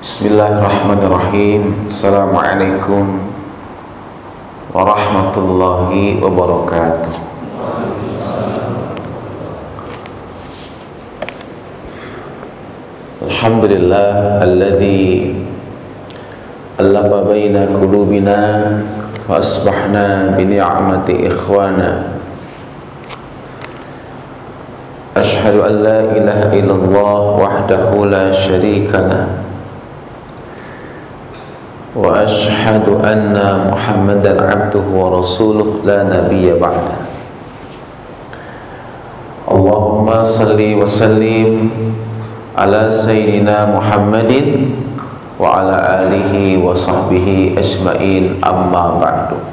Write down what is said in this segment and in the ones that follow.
Bismillahirrahmanirrahim. Assalamualaikum warahmatullahi wabarakatuh. Alhamdulillah alladzi allafa baina qulubina fa asbahna bi ni'mati ikhwana. Ashhadu an la ilaha illallah wahdahu la syarika lah wa ashhadu anna Muhammadan abduhu wa rasuluh la nabiyya ba'da. Allahumma salli wa sallim ala sayyidina Muhammadin wa ala alihi wa sahbihi ajma'in, amma ba'du.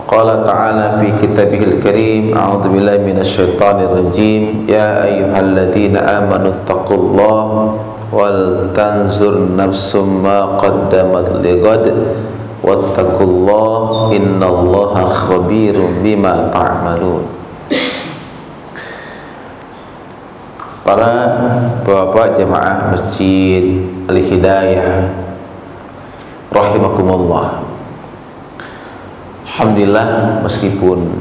Qala ta'ala fi kitabihil karim, a'udzu billahi minasyaitonir rajim, ya ayyuhalladzina amanu taqullaha wal tanzur nafsum ma qaddamat lighad wattaqullaha innallaha khabirum bima ta'malun. Para bapak jemaah Masjid Al-Hidayah rahimakumullah, alhamdulillah meskipun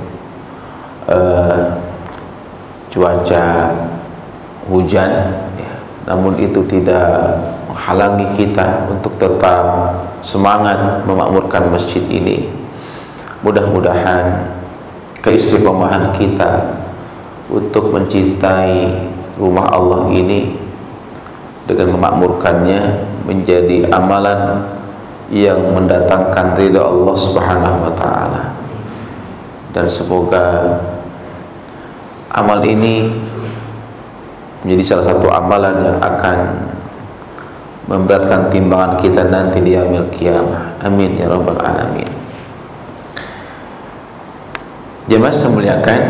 cuaca hujan ya, namun itu tidak menghalangi kita untuk tetap semangat memakmurkan masjid ini. Mudah-mudahan keistiqomahan kita untuk mencintai rumah Allah ini dengan memakmurkannya menjadi amalan yang mendatangkan ridha Allah Subhanahu wa taala, dan semoga amal ini menjadi salah satu amalan yang akan memberatkan timbangan kita nanti di yaumil qiyamah. Amin ya rabbal alamin. Jemaah semuliakan,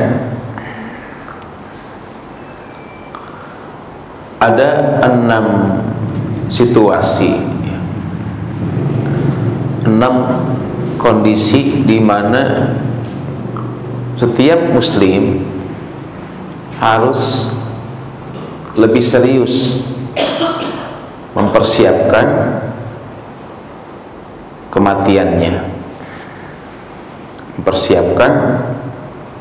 ada 6 situasi, 6 kondisi di mana setiap muslim harus lebih serius mempersiapkan kematiannya, mempersiapkan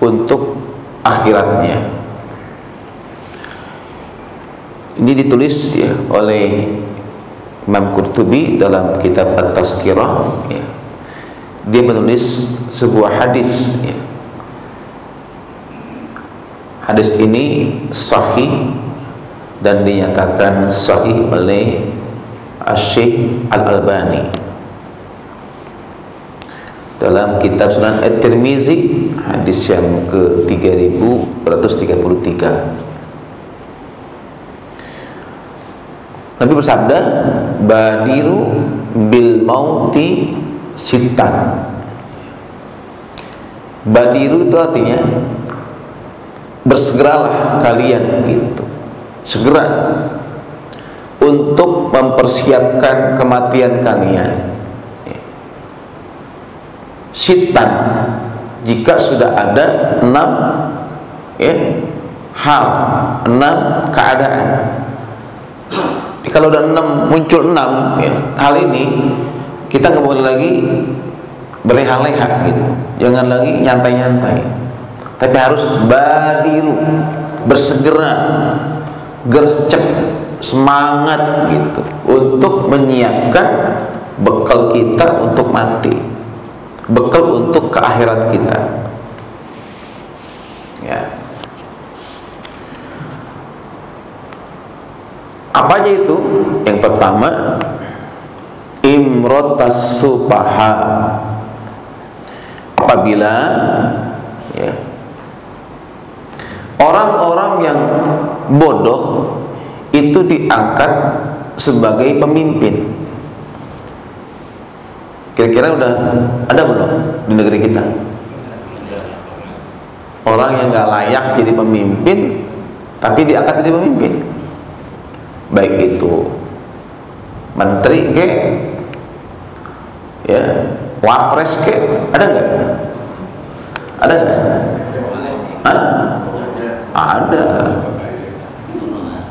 untuk akhiratnya. Ini ditulis ya oleh Imam Qurtubi dalam kitab At-Tazkirah ya. Dia menulis sebuah hadis ya. Hadis ini sahih dan dinyatakan sahih oleh Asy-Syaikh Al-Albani dalam kitab Sunan At-Tirmizi, hadis yang ke-3233. Nabi bersabda, badiru bil mauti sitan. Badiru itu artinya bersegeralah kalian gitu, segera untuk mempersiapkan kematian kalian. Sitan, jika sudah ada 6 hal, 6 keadaan. Kalau udah 6, muncul 6 ya, hal ini kita nggak boleh lagi berleha-leha gitu, jangan lagi nyantai-nyantai, tapi harus badiru, bersegera, gercep, semangat gitu untuk menyiapkan bekal kita untuk mati, bekal untuk ke akhirat kita ya. Apa aja itu? Yang pertama, imrotas supaha. Apabila ya, orang-orang yang bodoh itu diangkat sebagai pemimpin. Kira-kira udah ada belum di negeri kita orang yang gak layak jadi pemimpin tapi diangkat jadi pemimpin? Baik itu menteri ke ya, wapres ke, ada nggak? Ada nggak? Ada.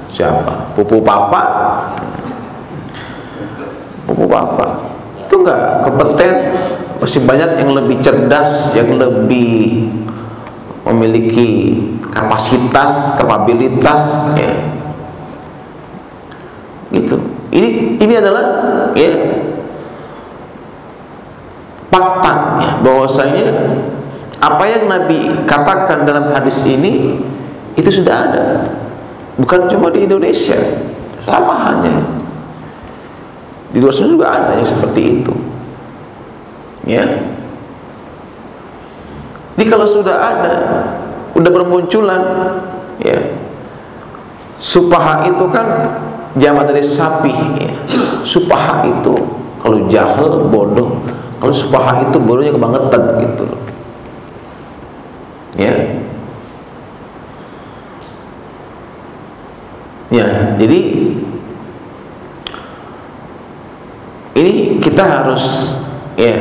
Siapa? pupu papa itu enggak kompeten. Masih banyak yang lebih cerdas, yang lebih memiliki kapabilitas, ya. Gitu. Ini adalah, ya, fakta, ya, bahwasanya apa yang Nabi katakan dalam hadis ini itu sudah ada, bukan cuma di Indonesia, sama halnya di luar sana juga ada yang seperti itu, ya. Jadi kalau sudah ada, udah bermunculan, ya, supaha itu kan jamak dari sapi, ya. Supaha itu kalau jahil, bodoh. Kalau supaha itu bodohnya kebangetan, gitu loh, ya. Ya, jadi ini kita harus, ya,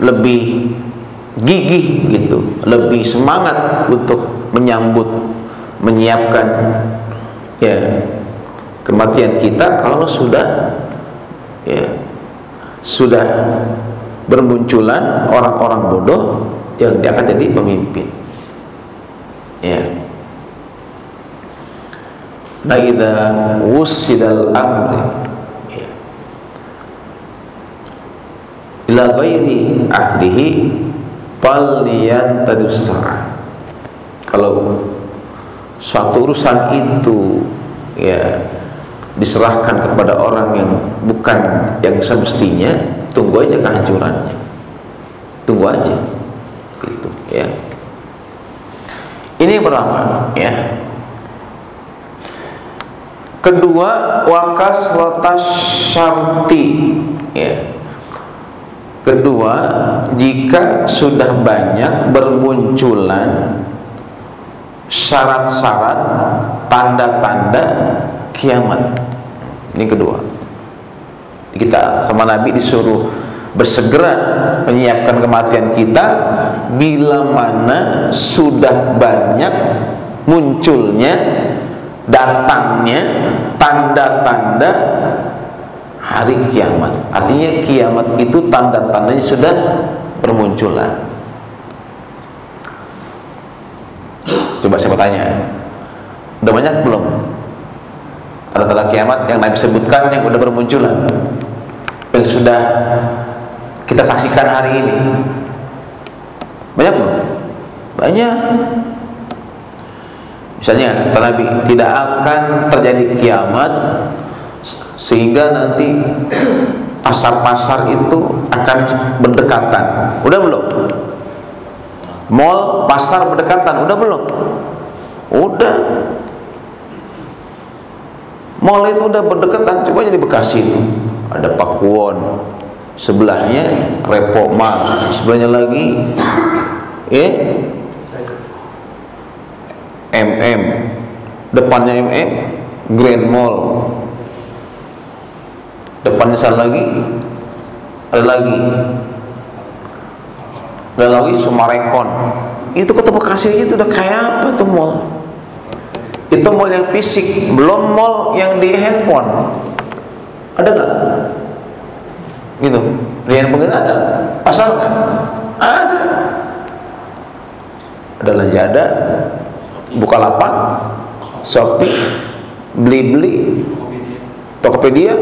lebih gigih gitu, lebih semangat untuk menyiapkan, ya, kematian kita kalau sudah, ya, sudah bermunculan orang-orang bodoh yang dia akan jadi pemimpin, ya. Nah, idza wusidal amri, ya, ila ghairi ahdihi falyantadus sa'ah. Kalau suatu urusan itu, ya, diserahkan kepada orang yang bukan yang semestinya, tunggu aja kehancurannya, tunggu aja, gitu, ya. Ini yang pertama, ya. Kedua, wakas lotas syarti, ya. Kedua, jika sudah banyak bermunculan syarat-syarat, tanda-tanda kiamat. Ini kedua. Kita sama Nabi disuruh bersegera menyiapkan kematian kita bila mana sudah banyak munculnya, datangnya tanda-tanda hari kiamat. Artinya kiamat itu tanda-tandanya sudah bermunculan. Coba saya bertanya, udah banyak belum tanda-tanda kiamat yang Nabi sebutkan yang udah bermunculan, yang sudah kita saksikan hari ini? Banyak belum? Banyak. Misalnya kata Nabi, tidak akan terjadi kiamat sehingga nanti pasar-pasar itu akan berdekatan. Udah belum? Mall, pasar berdekatan. Udah belum? Udah. Mall itu udah berdekatan. Coba jadi Bekasi itu ada Pakuwon, sebelahnya Repo Mall, sebelahnya lagi MM, depannya MM Grand Mall, depannya sana lagi ada lagi Sumarekon. Itu kota Bekasi aja itu udah kayak apa tuh mall? Itu mall yang fisik, belum mall yang di handphone. Ada nggak? Gitu. Di handphone nggak ada. Pasar kan? Ada. Ada Lazada, Bukalapak, Shopee, Blibli, Tokopedia.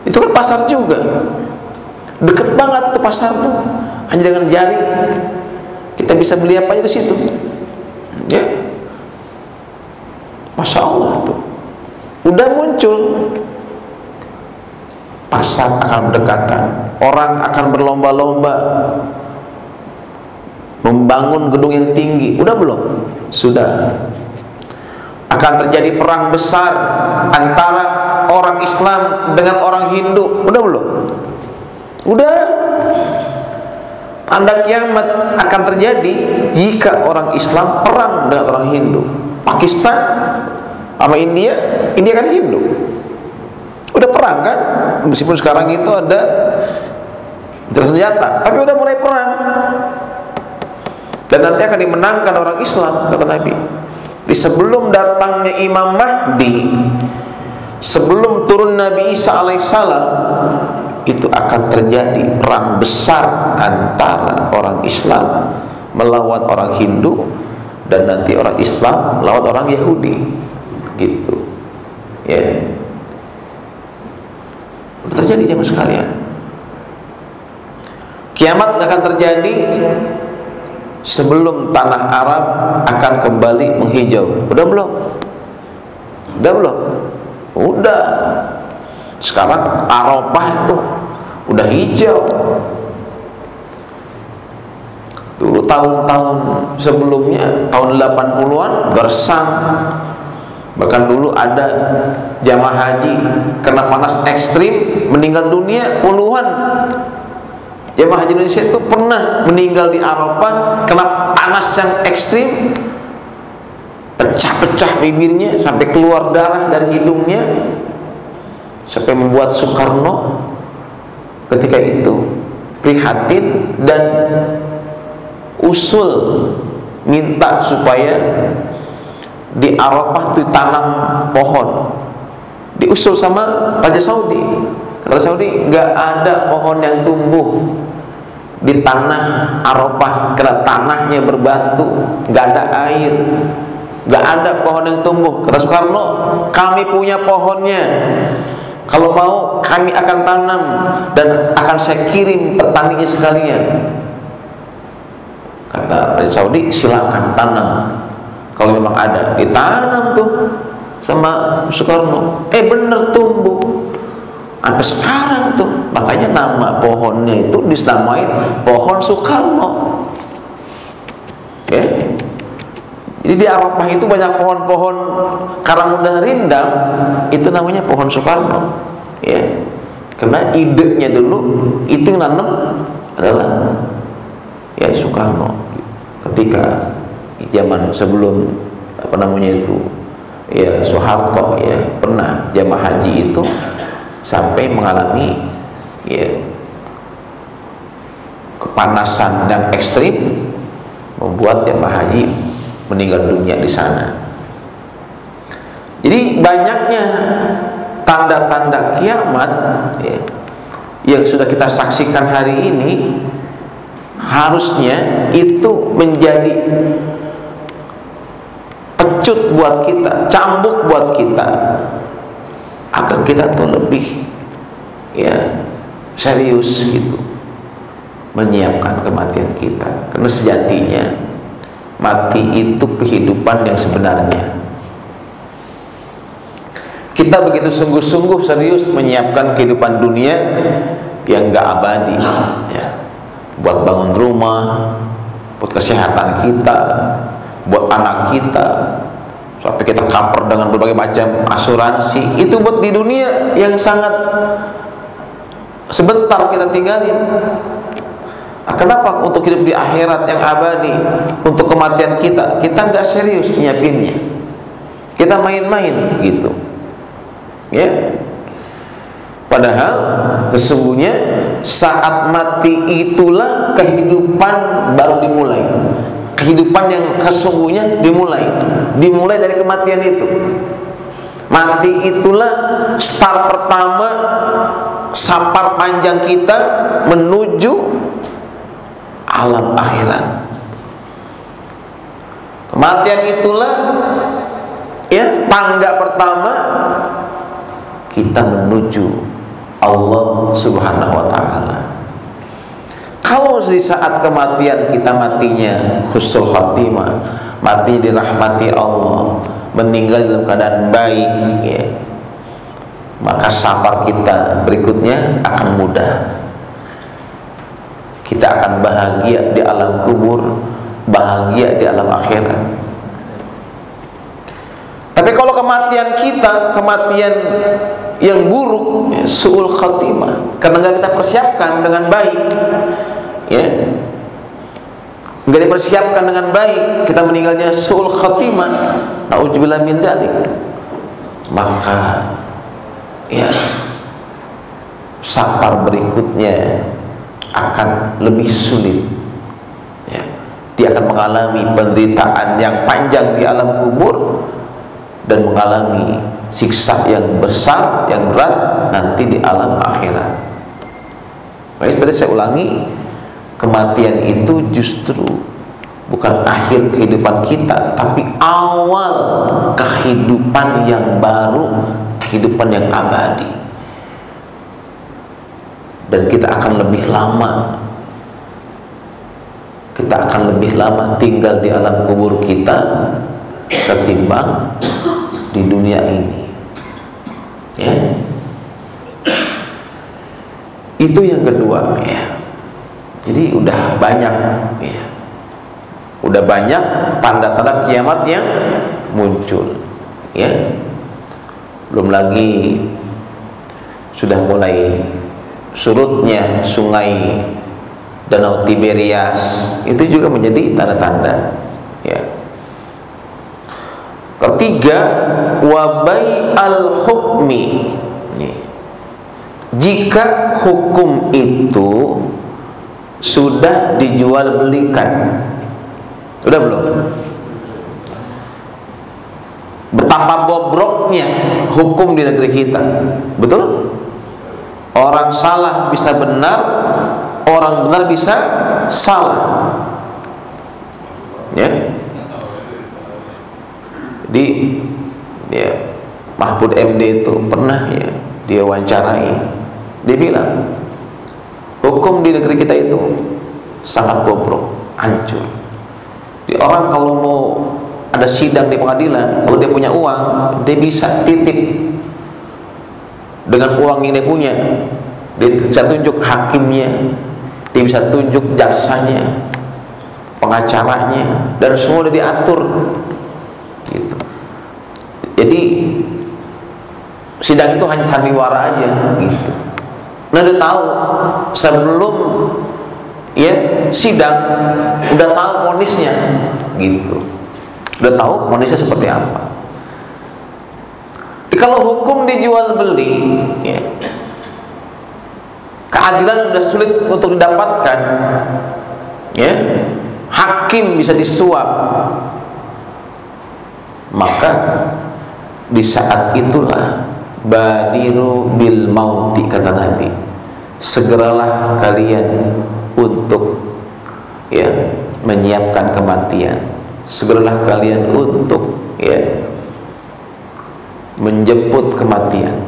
Itu kan pasar juga. Deket banget tuh pasar tuh. Hanya dengan jari kita bisa beli apa aja di situ. Ya. Masya Allah tuh. Udah muncul. Pasar akan berdekatan. Orang akan berlomba-lomba membangun gedung yang tinggi. Udah belum? Sudah. Akan terjadi perang besar antara orang Islam dengan orang Hindu. Udah belum? Udah. Tanda kiamat akan terjadi jika orang Islam perang dengan orang Hindu. Pakistan sama India kan Hindu. Udah perang kan? Meskipun sekarang itu ada senjata, tapi udah mulai perang. Dan nanti akan dimenangkan orang Islam, kata Nabi. Di sebelum datangnya Imam Mahdi, sebelum turun Nabi Isa alaihissalam, itu akan terjadi perang besar antara orang Islam melawan orang Hindu, dan nanti orang Islam melawan orang Yahudi, gitu ya. Terjadi jemaah sekalian. Kiamat akan terjadi sebelum tanah Arab akan kembali menghijau. Udah belum? Udah belum? Udah. Sekarang Arafah itu udah hijau. Dulu tahun-tahun sebelumnya, tahun 80-an gersang. Bahkan dulu ada jamaah haji kena panas ekstrim meninggal dunia puluhan. Jamaah haji Indonesia itu pernah meninggal di Arafah kena panas yang ekstrim, pecah-pecah bibirnya sampai keluar darah dari hidungnya, sampai membuat Soekarno ketika itu prihatin dan usul minta supaya di Arafah ditanam pohon. Diusul sama Raja Saudi. Kata Saudi, nggak ada pohon yang tumbuh di tanah Arafah karena tanahnya berbatu, nggak ada air, nggak ada pohon yang tumbuh. Kata Soekarno, kami punya pohonnya, kalau mau kami akan tanam dan akan saya kirim petaninya sekalian. Kata Raja Saudi, silakan tanam, kalau memang ada. Ditanam tuh sama Soekarno, bener tumbuh sampai sekarang tuh. Makanya nama pohonnya itu dinamain pohon Soekarno. Oke. Jadi di Arafah itu banyak pohon-pohon karang muda rindang, itu namanya pohon Soekarno. Ya. Karena idenya dulu itu yang nanam adalah ya Soekarno. Ketika zaman sebelum apa namanya itu ya Soeharto ya pernah jamaah haji itu sampai mengalami ya kepanasan yang ekstrim, membuat jamaah haji meninggal dunia di sana. Jadi banyaknya tanda-tanda kiamat ya, yang sudah kita saksikan hari ini, harusnya itu menjadi pecut buat kita, cambuk buat kita, agar kita tuh lebih ya serius gitu menyiapkan kematian kita. Karena sejatinya mati itu kehidupan yang sebenarnya. Kita begitu sungguh-sungguh serius menyiapkan kehidupan dunia yang gak abadi ya, buat bangun rumah, buat kesehatan kita, buat anak kita, sampai kita cover dengan berbagai macam asuransi. Itu buat di dunia yang sangat sebentar kita tinggalin. Kenapa untuk hidup di akhirat yang abadi, untuk kematian kita nggak serius nyiapinnya, kita main-main gitu ya. Padahal sesungguhnya saat mati itulah kehidupan baru dimulai. Kehidupan yang sesungguhnya dimulai dari kematian itu. Mati itulah start pertama, sapar panjang kita menuju alam akhirat. Kematian itulah ya tangga pertama kita menuju Allah Subhanahu wa ta'ala. Kalau di saat kematian kita matinya husnul khatimah, mati dirahmati Allah, meninggal dalam keadaan baik ya, maka sabar kita berikutnya akan mudah. Kita akan bahagia di alam kubur, bahagia di alam akhirat. Tapi kalau kematian kita kematian yang buruk ya, su'ul khatimah, karena nggak kita persiapkan dengan baik ya, nggak dipersiapkan dengan baik, kita meninggalnya su'ul khatimah, na'udzubillah min dzalik, maka ya sabar berikutnya akan lebih sulit ya. Dia akan mengalami penderitaan yang panjang di alam kubur dan mengalami siksa yang besar, yang berat nanti di alam akhirat. Makanya tadi saya ulangi, kematian itu justru bukan akhir kehidupan kita, tapi awal kehidupan yang baru, kehidupan yang abadi. Dan kita akan lebih lama, tinggal di alam kubur kita ketimbang di dunia ini, ya. Itu yang kedua, ya. Jadi udah banyak, ya, udah banyak tanda-tanda kiamat yang muncul, ya. Belum lagi sudah mulai surutnya sungai Danau Tiberias, itu juga menjadi tanda-tanda, ya. Ketiga, wabai al-hukmi. Jika hukum itu sudah dijual belikan, udah belum? Betapa bobroknya hukum di negeri kita, betul? Orang salah bisa benar, orang benar bisa salah, ya. Di ya, Mahfud MD itu pernah, ya, dia wawancarai, dia bilang hukum di negeri kita itu sangat bobrok, hancur. Di orang kalau mau ada sidang di pengadilan, kalau dia punya uang, dia bisa titip dengan uang yang dia punya, dia bisa tunjuk hakimnya, dia bisa tunjuk jaksanya, pengacaranya, dan semua udah diatur, gitu. Jadi sidang itu hanya sandiwara aja, gitu. Nah, dia tahu sebelum, ya, sidang udah tahu vonisnya, gitu. Udah tahu vonisnya seperti apa. Kalau hukum dijual beli, ya, keadilan sudah sulit untuk didapatkan, ya, hakim bisa disuap, maka di saat itulah badiru bil mauti, kata Nabi, segeralah kalian untuk, ya, menyiapkan kematian, segeralah kalian untuk, ya, menjemput kematian.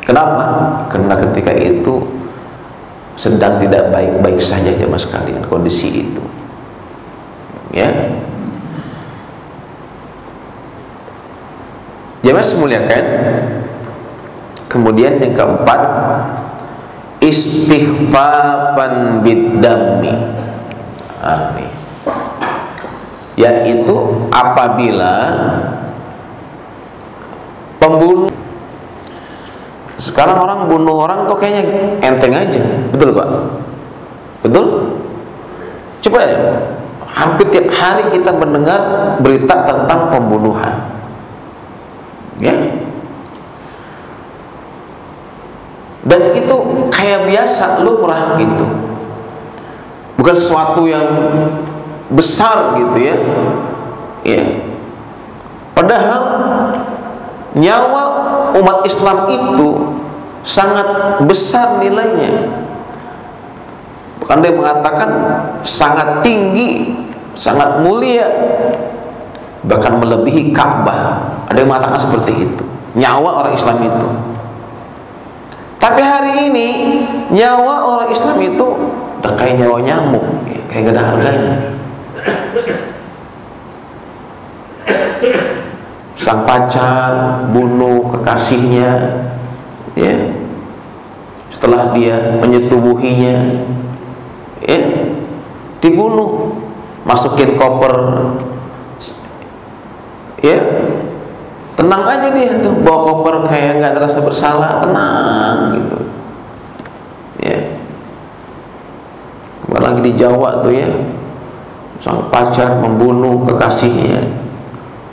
Kenapa? Karena ketika itu sedang tidak baik-baik saja jemaah sekalian kondisi itu, ya. Jemaah semuliakan. Kemudian yang keempat, istighfaban biddami, yaitu apabila pembunuh, sekarang orang bunuh orang tuh kayaknya enteng aja, betul Pak? Betul? Coba ya, hampir tiap hari kita mendengar berita tentang pembunuhan, ya. Dan itu kayak biasa, lumrah gitu, bukan sesuatu yang besar gitu, ya. Ya. Padahal nyawa umat Islam itu sangat besar nilainya. Bahkan dia mengatakan sangat tinggi, sangat mulia, bahkan melebihi Ka'bah. Ada yang mengatakan seperti itu, nyawa orang Islam itu. Tapi hari ini nyawa orang Islam itu udah kayak nyawa nyamuk, ya, kayak gak ada harganya. Sang pacar bunuh kekasihnya, ya, setelah dia menyetubuhinya, ya, dibunuh, masukin koper, ya, tenang aja dia tuh, bawa koper kayak nggak terasa bersalah, tenang gitu, ya. Kembali lagi di Jawa tuh, ya, sang pacar membunuh kekasihnya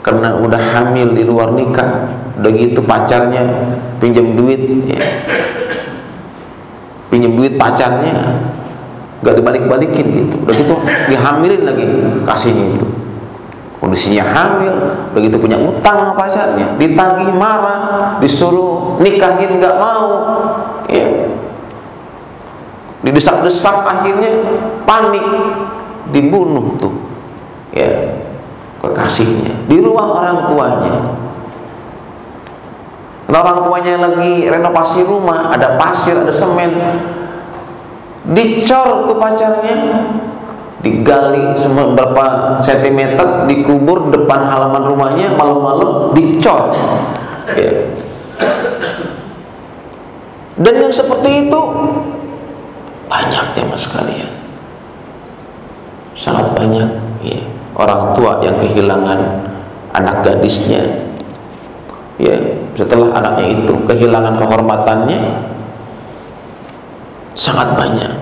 karena udah hamil di luar nikah. Udah gitu pacarnya pinjam duit, ya, pinjam duit pacarnya nggak dibalik-balikin gitu. Udah gitu dihamilin lagi kekasihnya itu. kondisinya hamil, begitu punya utang sama pacarnya, ditagih, marah, disuruh nikahin nggak mau, ya, didesak-desak, akhirnya panik, dibunuh tuh, ya, kekasihnya di rumah orang tuanya. Nah, orang tuanya lagi renovasi rumah, ada pasir, ada semen, dicor tuh pacarnya, digali berapa sentimeter, dikubur depan halaman rumahnya, malam-malam dicor, ya. Dan yang seperti itu banyak mas sekalian, sangat banyak, ya. Orang tua yang kehilangan anak gadisnya, ya, setelah anaknya itu kehilangan kehormatannya, sangat banyak,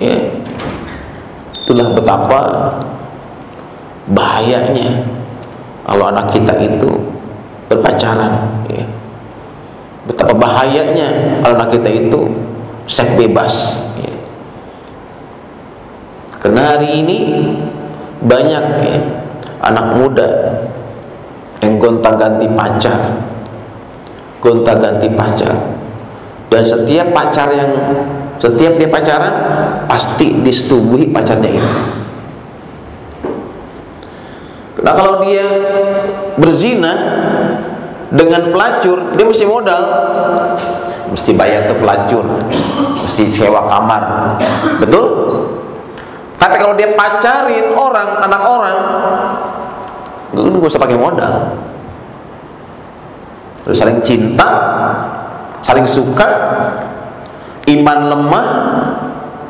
ya. Itulah betapa bahayanya kalau anak kita itu berpacaran, ya. Betapa bahayanya kalau anak kita itu seks bebas, ya. Karena hari ini banyak, ya, anak muda yang gonta-ganti pacar, dan setiap dia pacaran pasti disetubuhi pacarnya itu. Nah, kalau dia berzina dengan pelacur, dia mesti modal, mesti bayar tuh pelacur, mesti sewa kamar, betul? Tapi kalau dia pacarin orang, anak orang, nggak usah pakai modal. Terus saling cinta, saling suka, iman lemah,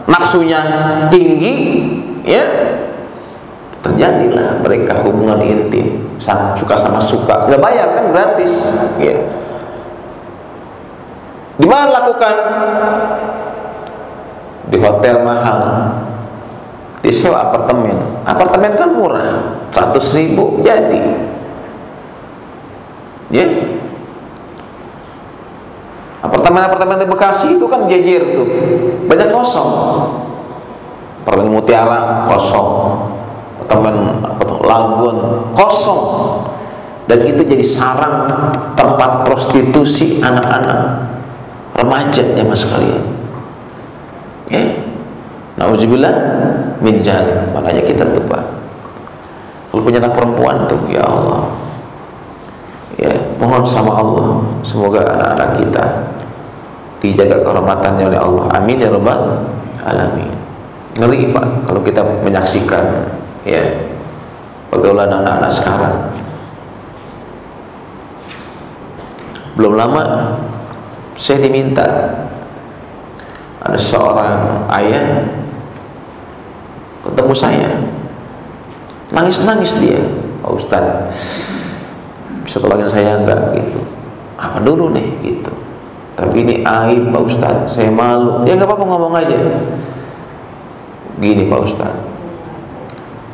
nafsunya tinggi, ya, terjadilah mereka hubungan intim, suka sama suka, nggak bayar kan, gratis, ya. Di mana lakukan? Di hotel mahal, disewa apartemen kan murah, 100.000 jadi, ya. Apartemen di Bekasi itu kan jejer tuh, banyak kosong. Apartemen Mutiara kosong, apartemen Lagun kosong, dan itu jadi sarang tempat prostitusi anak-anak remaja, ya mas sekalian, ya. Nauzubillah min zalim. Makanya kita tuh Pak, kalau punya anak perempuan tuh, ya Allah, ya, mohon sama Allah semoga anak-anak kita dijaga kehormatannya oleh Allah, amin ya rabbal alamin. Ngeri Pak kalau kita menyaksikan, ya, pergaulan anak-anak sekarang. Belum lama saya diminta, ada seorang ayah ketemu saya, nangis-nangis dia, Pak Ustadz, bisa tolongin saya enggak, gitu. Apa dulu nih, gitu. Tapi ini aib Pak Ustadz, saya malu. Ya nggak apa-apa, ngomong aja. Gini Pak Ustadz,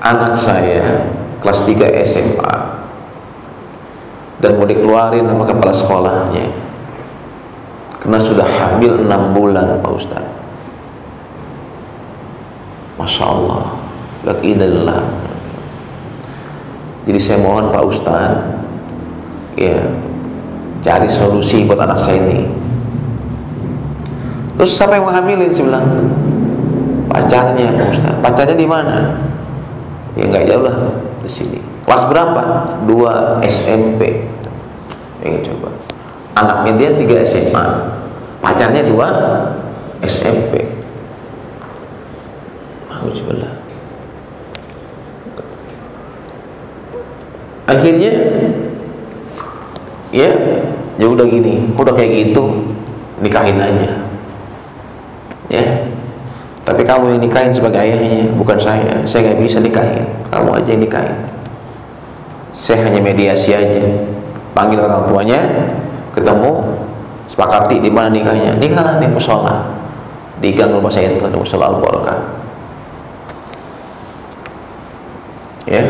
anak saya kelas 3 SMA dan mau dikeluarin sama kepala sekolahnya karena sudah hamil 6 bulan Pak Ustadz. Masya Allah, la ilaha illallah. Jadi saya mohon Pak Ustadz, ya, cari solusi buat anak saya ini. Terus siapa yang menghamilin? Saya bilang pacarnya Pak Ustadz. Pacarnya di mana? Ya nggak jauh lah di sini. Kelas berapa? 2 SMP. Ya, coba. Anaknya dia 3 SMA, pacarnya 2 SMP. Alhamdulillah. Akhirnya, ya udah gini, udah kayak gitu, nikahin aja, ya. Tapi kamu yang nikahin sebagai ayahnya, bukan saya. Saya nggak bisa nikahin, kamu aja yang nikahin. Saya hanya mediasi aja, panggil orang tuanya, ketemu, sepakati di mana nikahnya. Nikahlah di musola, di gang rumah saya itu ada musola Al-Barakah, ya.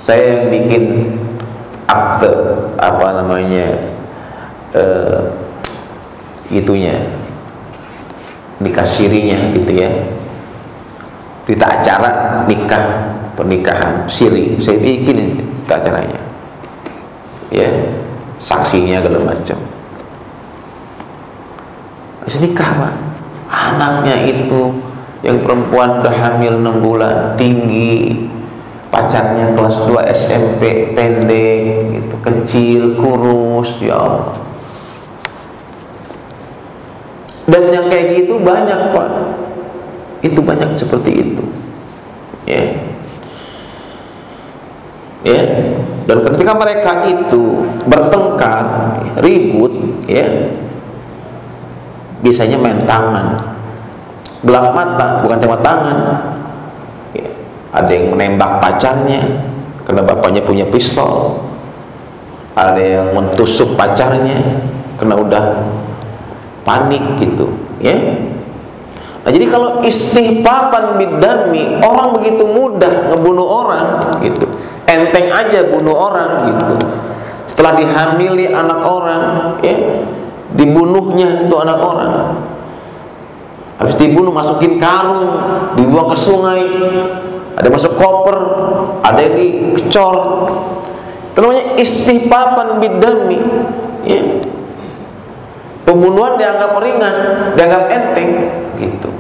Saya yang bikin akte, apa namanya, itunya, nikah sirinya gitu, ya. Berita acara nikah, pernikahan siri, saya bikin ini berita acaranya, ya, saksinya segala macam. Habis nikah Pak, anaknya itu yang perempuan udah hamil 6 bulan, tinggi, pacarnya kelas 2 SMP, pendek gitu, kecil, kurus, ya Allah. Dan yang kayak gitu banyak Pak, itu banyak seperti itu, ya, ya. Dan ketika mereka itu bertengkar, ribut, ya, biasanya main tangan, gelap mata, bukan cuma tangan, ya. Ada yang menembak pacarnya karena bapaknya punya pistol, ada yang mentusuk pacarnya karena udah panik gitu, ya. Nah, jadi kalau istihbaban bidami, orang begitu mudah ngebunuh orang gitu, enteng aja bunuh orang gitu. Setelah dihamili anak orang, ya, dibunuhnya itu anak orang. Habis dibunuh masukin karung, dibuang ke sungai, ada masuk koper, ada yang dikecor. Itu namanya istihbaban bidami, ya. Pembunuhan dianggap ringan, dianggap enteng gitu.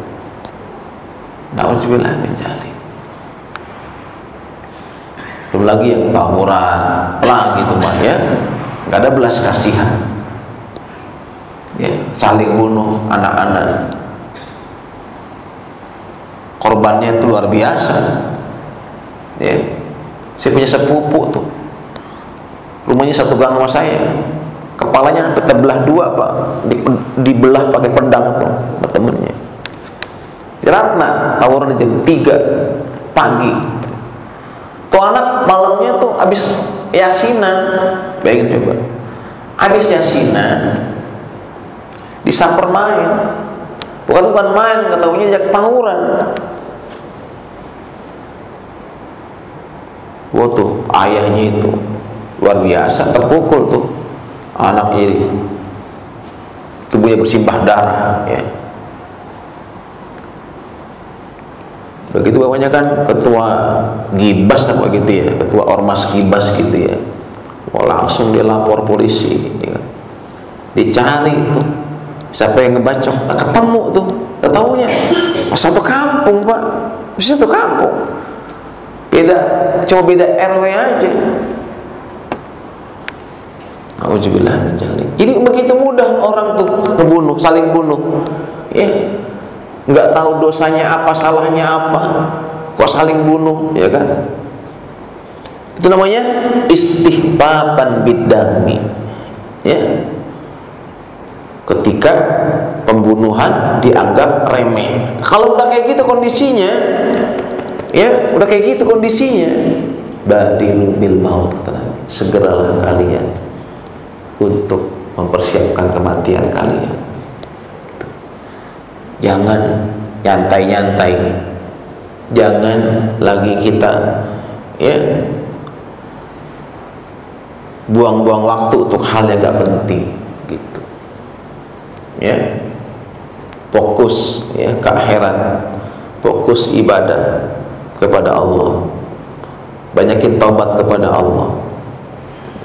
Nauzubillah min dzalik. Belum lagi yang tawuran, pelang gitu mah, ya, nggak ada belas kasihan, ya, saling bunuh anak-anak. Korbannya itu luar biasa, ya. Saya punya sepupu tuh, rumahnya satu gang sama saya, kepalanya sampai terbelah 2 Pak, dibelah pakai pedang tuh sama temennya. Ratna tawuran jam 3 pagi. Tuh anak malamnya tuh habis yasinan, bayangin coba, habis yasinan disamper main, bukan main, nggak tahunya ajak tawuran. Wah tuh ayahnya itu luar biasa, terpukul tuh anaknya, jadi tubuhnya bersimbah darah, ya. Begitu bapaknya kan ketua Gibas apa gitu ya, ketua ormas Gibas gitu ya. Wah, langsung dia lapor polisi, ya. Dicari tuh siapa yang ngebacok, nah, ketemu tuh, tahunya satu kampung Pak, satu kampung, cuma beda RW aja. Auzubillah min dzalik. Jadi begitu mudah orang tuh ngebunuh, saling bunuh, ya, nggak tahu dosanya apa, salahnya apa, kok saling bunuh, ya kan? Itu namanya istihbaban bidami, ya. Ketika pembunuhan dianggap remeh. Kalau udah kayak gitu kondisinya, ya, udah kayak gitu kondisinya, badilu bil maut, kata Nabi, segeralah kalian untuk mempersiapkan kematian kalian. Jangan nyantai-nyantai, jangan lagi kita, ya, buang-buang waktu untuk hal yang gak penting gitu, ya. Fokus, ya, ke akhirat, fokus ibadah kepada Allah, banyakin taubat kepada Allah,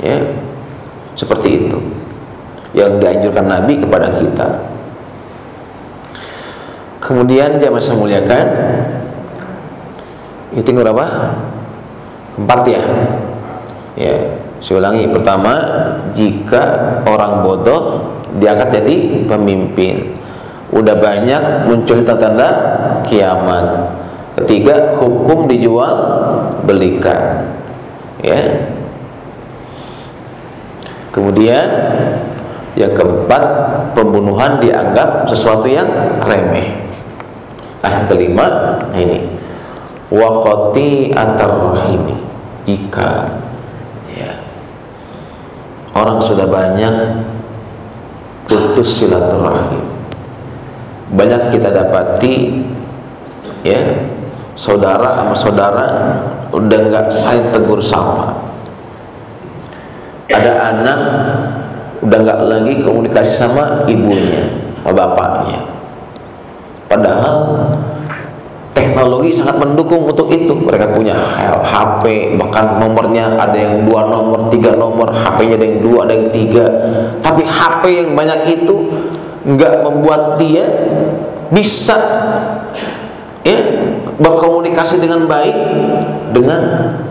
ya. Seperti itu yang dianjurkan Nabi kepada kita. Kemudian jamaah saya muliakan, itu berapa? Keempat, ya. Ya, saya ulangi. Pertama, jika orang bodoh diangkat jadi pemimpin, udah banyak muncul tanda-tanda kiamat. Ketiga, hukum dijual belikan, ya. Kemudian yang keempat, pembunuhan dianggap sesuatu yang remeh. Nah, yang kelima, nah ini, waqati atar-rahimi, jika, ya, orang sudah banyak putus silaturahim, banyak kita dapati, ya, saudara sama saudara udah nggak saling tegur sapa. Ada anak udah nggak lagi komunikasi sama ibunya, sama bapaknya. Padahal teknologi sangat mendukung untuk itu. Mereka punya HP, bahkan nomornya ada yang 2 nomor, 3 nomor, HP-nya ada yang 2, ada yang 3. Tapi HP yang banyak itu nggak membuat dia bisa berkomunikasi dengan baik dengan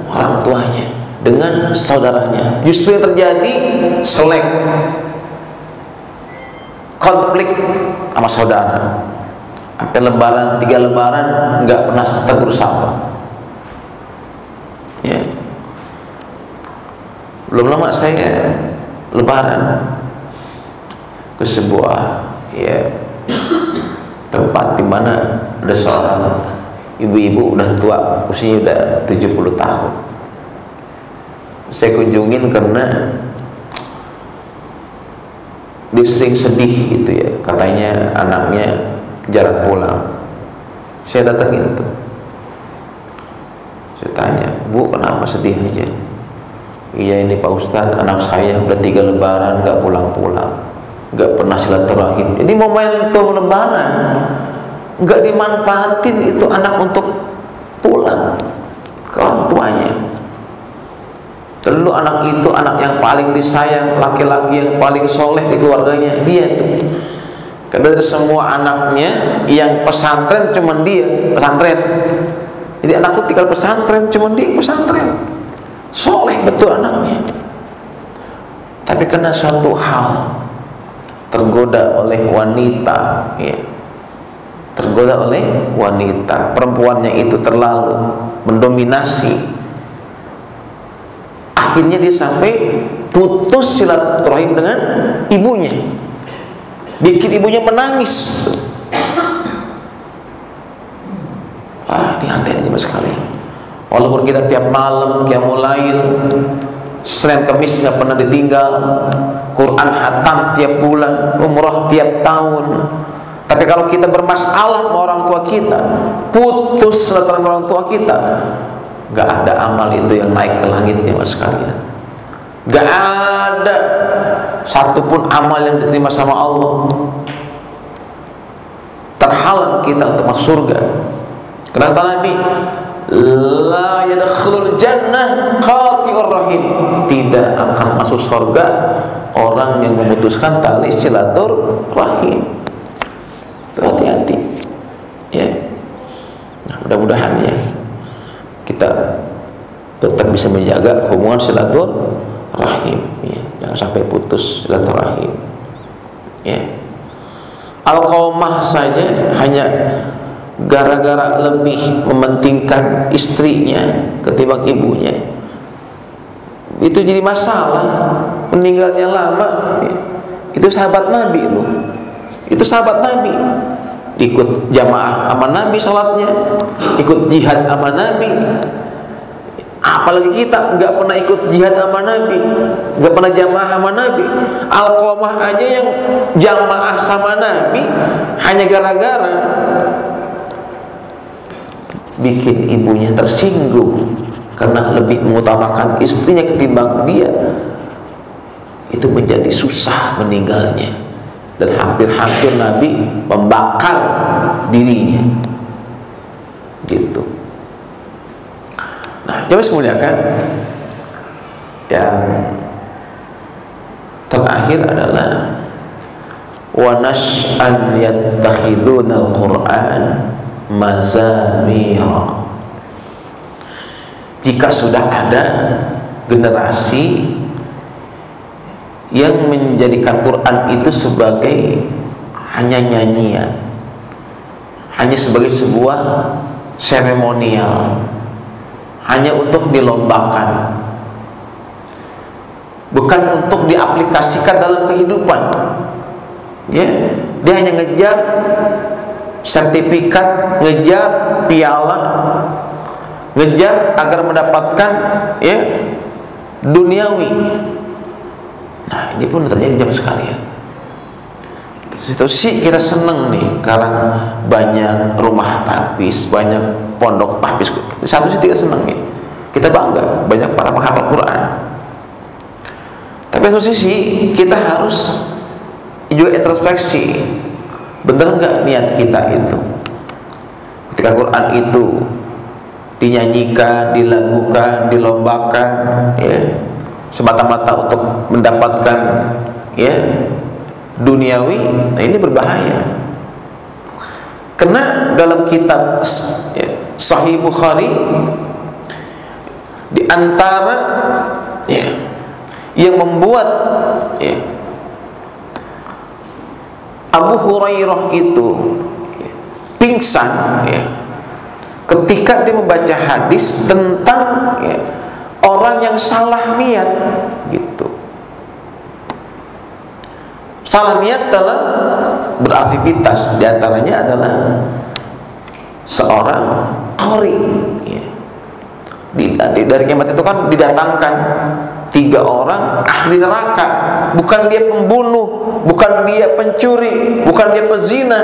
orang tuanya, dengan saudaranya. Justru yang terjadi selek, konflik sama saudara. Sampai lebaran, 3 lebaran nggak pernah tegur sapa. Ya. Belum lama saya lebaran ke sebuah tempat di mana ada seorang ibu-ibu udah tua, usianya udah 70 tahun. Saya kunjungin karena dia sering sedih gitu ya, katanya anaknya jarang pulang. Saya datangin tuh, saya tanya, "Bu, kenapa sedih aja?" "Iya ini Pak Ustadz, anak saya udah 3 lebaran nggak pulang-pulang, nggak pernah silaturahim." Jadi momentum lebaran nggak dimanfaatin itu anak untuk pulang ke orang tuanya. Lalu anak itu anak yang paling disayang, laki-laki yang paling soleh di keluarganya, dia tuh. Karena dari semua anaknya yang pesantren cuman dia pesantren. Jadi anak tuh tinggal pesantren, cuman dia pesantren. Soleh betul anaknya. Tapi karena suatu hal tergoda oleh wanita, ya. Tergoda oleh wanita, perempuannya itu terlalu mendominasi. Akhirnya dia sampai putus silaturahim dengan ibunya. Bikin ibunya menangis. Ini hati-hati sama sekalian. Walaupun kita tiap malam qiyamul lail, Senin Kamis nggak pernah ditinggal, Quran hatam tiap bulan, umrah tiap tahun. Tapi kalau kita bermasalah sama orang tua kita, putus silaturahim orang tua kita, nggak ada amal itu yang naik ke langit ya mas sekalian. Nggak ada satupun amal yang diterima sama Allah. Terhalang kita untuk masuk surga. Karena kata Nabi, la yadkhulul jannah qati'ur rahim, tidak akan masuk surga orang yang memutuskan tali silaturahim. Hati-hati ya. Nah, mudah-mudahan ya kita tetap bisa menjaga hubungan silaturahim ya. Jangan sampai putus silaturahim ya. Al-Qaumah saja hanya gara-gara lebih mementingkan istrinya ketimbang ibunya, itu jadi masalah, meninggalnya lama ya. Itu sahabat Nabi loh, itu sahabat Nabi, ikut jamaah sama Nabi sholatnya, ikut jihad sama Nabi. Apalagi kita nggak pernah ikut jihad sama Nabi, nggak pernah jamaah sama Nabi. Al-Qaumah aja yang jamaah sama Nabi hanya gara-gara bikin ibunya tersinggung karena lebih mengutamakan istrinya ketimbang dia, itu menjadi susah meninggalnya. Dan hampir-hampir Nabi membakar dirinya gitu. Nah, jemaah semuliakan, yang terakhir adalah wa nash'an yattakhidunal Qur'an mazamira. Jika sudah ada generasi yang menjadikan Quran itu sebagai hanya nyanyian, hanya sebagai sebuah seremonial, hanya untuk dilombakan, bukan untuk diaplikasikan dalam kehidupan ya. Dia hanya ngejar sertifikat, ngejar piala, ngejar agar mendapatkan ya duniawi. Nah, ini pun terjadi jamaah sekalian. Situ sih kita seneng nih, sekarang banyak rumah tahfiz, banyak pondok tahfiz. Satu sih kita seneng nih, kita bangga banyak para penghafal Quran. Tapi satu sisi kita harus juga introspeksi, bener nggak niat kita itu? Ketika Quran itu dinyanyikan, dilagukan, dilombakan, ya, semata-mata untuk mendapatkan, ya, duniawi, nah ini berbahaya. Karena dalam kitab, ya, Sahih Bukhari, di antara, ya, yang membuat, ya, Abu Hurairah itu, ya, pingsan, ya, ketika dia membaca hadis tentang, ya, orang yang salah niat, gitu. Salah niat dalam beraktivitas, diantaranya adalah seorang qari, ya. Dari kiamat itu kan didatangkan 3 orang ahli neraka. Bukan dia pembunuh, bukan dia pencuri, bukan dia pezina,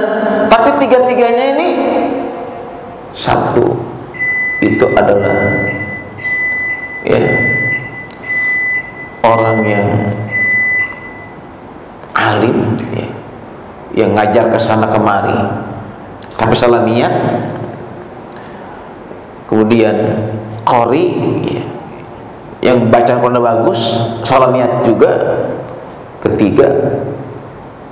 tapi 3-tiganya ini satu, itu adalah, ya, orang yang alim, ya, yang ngajar ke sana kemari tapi salah niat. Kemudian qari, ya, yang baca Quran bagus, salah niat juga. Ketiga,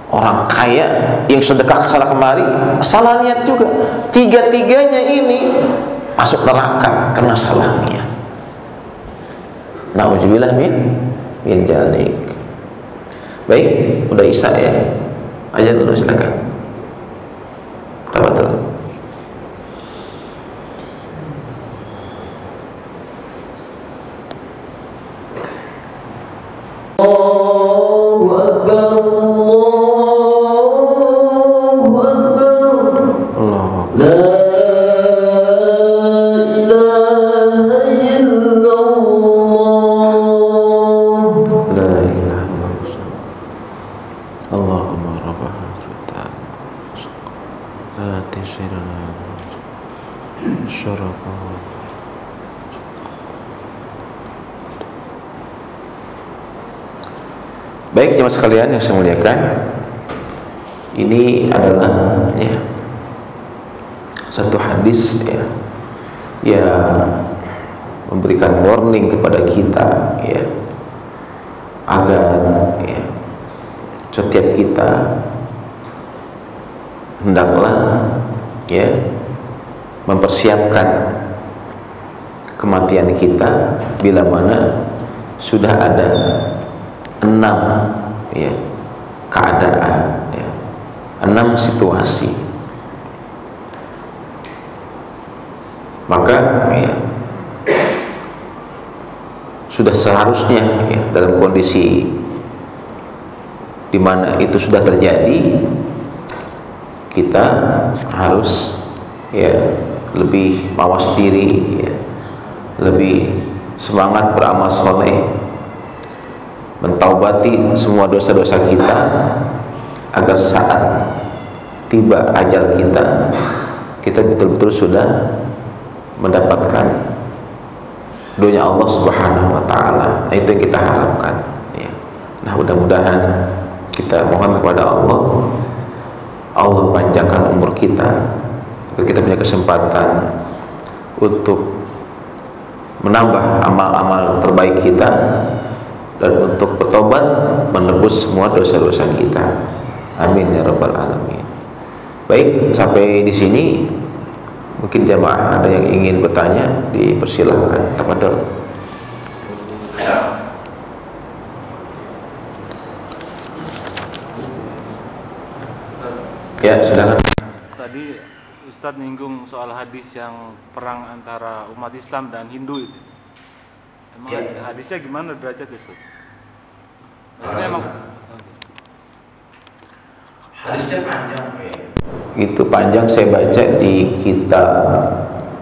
orang kaya yang sedekah ke sana kemari, salah niat juga. 3-tiganya ini masuk neraka karena salah niat. Nauzubillah min dzalik. Baik, udah isya ya. Aja dulu silakan. Tafadhol. Allahu Akbar, Allahu Akbar. Allah. La ilaha illallah. La ilaha illallah. Allahumma rabbana ati sirana syarafa. Baik jemaah sekalian yang saya muliakan, ini adalah, ya, satu hadis, ya, yang memberikan warning kepada kita, ya, agar, ya, setiap kita hendaklah, ya, mempersiapkan kematian kita bila mana sudah ada 6, ya, keadaan, ya, 6 situasi. Maka, ya, sudah seharusnya, ya, dalam kondisi di mana itu sudah terjadi, kita harus, ya, lebih mawas diri, ya, lebih semangat beramal soleh, mentaubati semua dosa-dosa kita, agar saat tiba ajal kita, kita betul-betul sudah mendapatkan dunia Allah Subhanahu wa Ta'ala. Nah, itu yang kita harapkan, ya. Nah, mudah-mudahan kita mohon kepada Allah, Allah panjangkan umur kita agar kita punya kesempatan untuk menambah amal-amal terbaik kita dan untuk bertobat, menebus semua dosa-dosa kita. Amin ya rabbal alamin. Baik, sampai di sini. Mungkin jamaah ada yang ingin bertanya, dipersilahkan. Tafadhol. Ya, silakan. Tadi Ustadz nyinggung soal hadis yang perang antara umat Islam dan Hindu itu. Emang Ya. hadisnya gimana derajatnya, Ustadz? Maksudnya emang Hadisnya panjang, ya. Itu panjang, saya baca di kitab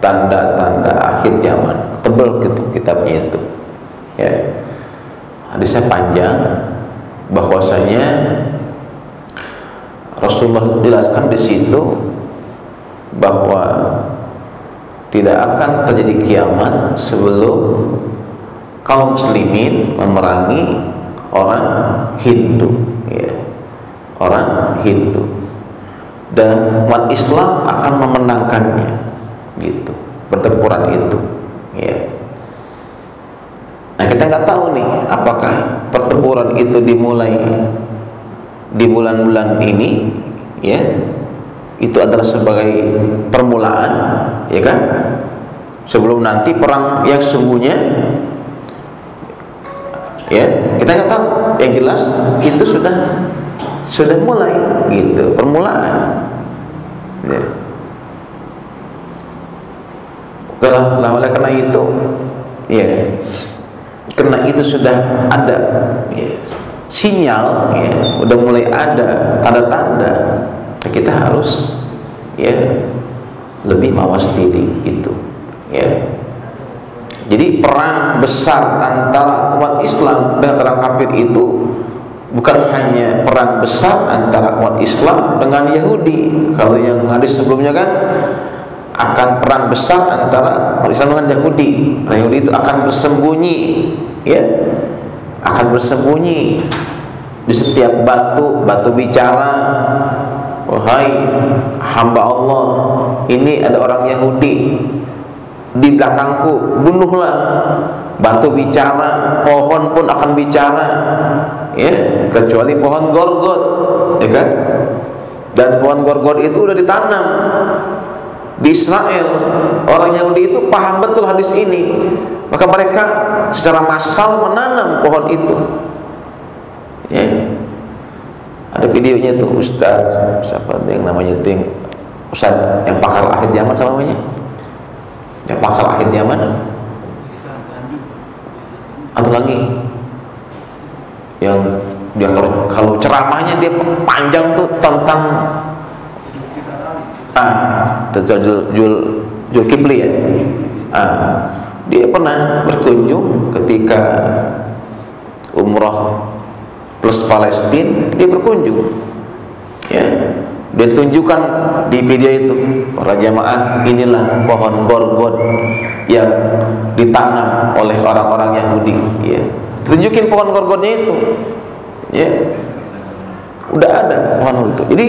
Tanda-tanda Akhir Zaman. Tebel gitu kitabnya itu. Ya. Hadisnya panjang, bahwasanya Rasulullah jelaskan di situ bahwa tidak akan terjadi kiamat sebelum kaum muslimin memerangi orang Hindu, ya, orang Hindu, dan umat Islam akan memenangkannya. gitu, pertempuran itu, ya. Nah, kita nggak tahu nih apakah pertempuran itu dimulai di bulan-bulan ini, ya, itu adalah sebagai permulaan, ya kan, sebelum nanti perang yang sesungguhnya, ya, kita nggak tahu. Yang jelas itu sudah mulai, gitu, permulaan, ya. Nah, oleh karena itu, ya, karena itu sudah ada, ya, sinyal, ya, udah mulai ada tanda-tanda, kita harus, ya, lebih mawas diri, gitu, ya. Jadi perang besar antara umat Islam dengan orang kafir itu bukan hanya perang besar antara umat Islam dengan Yahudi. Kalau yang hadis sebelumnya kan akan perang besar antara umat Islam dengan Yahudi. Nah, Yahudi itu akan bersembunyi, ya, akan bersembunyi di setiap batu bicara, wahai hamba Allah, ini ada orang Yahudi di belakangku, bunuhlah. Batu bicara, pohon pun akan bicara, ya, kecuali pohon gorgot, ya kan? Dan pohon gorgot itu udah ditanam di Israel. Orang Yahudi itu paham betul hadis ini, maka mereka secara massal menanam pohon itu, ya. Ada videonya tuh, Ustaz siapa yang namanya tuh, yang Ustaz yang pakar akhir zaman, sama namanya yang pakar akhir zaman, atau lagi yang dia kalau ceramahnya dia panjang tuh tentang Zulkifli, ya. Dia pernah berkunjung ketika umroh plus Palestina, dia berkunjung, ya. Dia tunjukkan di video itu, para jamaah, inilah pohon gorgot yang ditanam oleh orang-orang Yahudi, ya. Tunjukin pohon gorgotnya itu, ya. Udah ada pohon itu. Jadi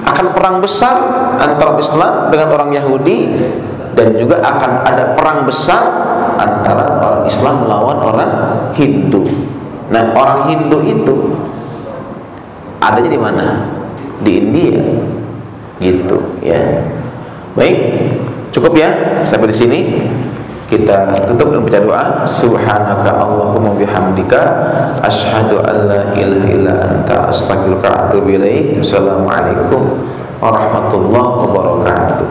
akan perang besar antara Islam dengan orang Yahudi, dan juga akan ada perang besar antara orang Islam melawan orang Hindu. Nah, orang Hindu itu adanya di mana? Di India, gitu, ya. Baik, cukup ya sampai di sini. Kita tutup dengan baca doa. Subhanaka Allahumma bihamdika asyhadu an la ilaha illa anta astaghfiruka wa atubu ilaik. Assalamualaikum warahmatullahi wabarakatuh.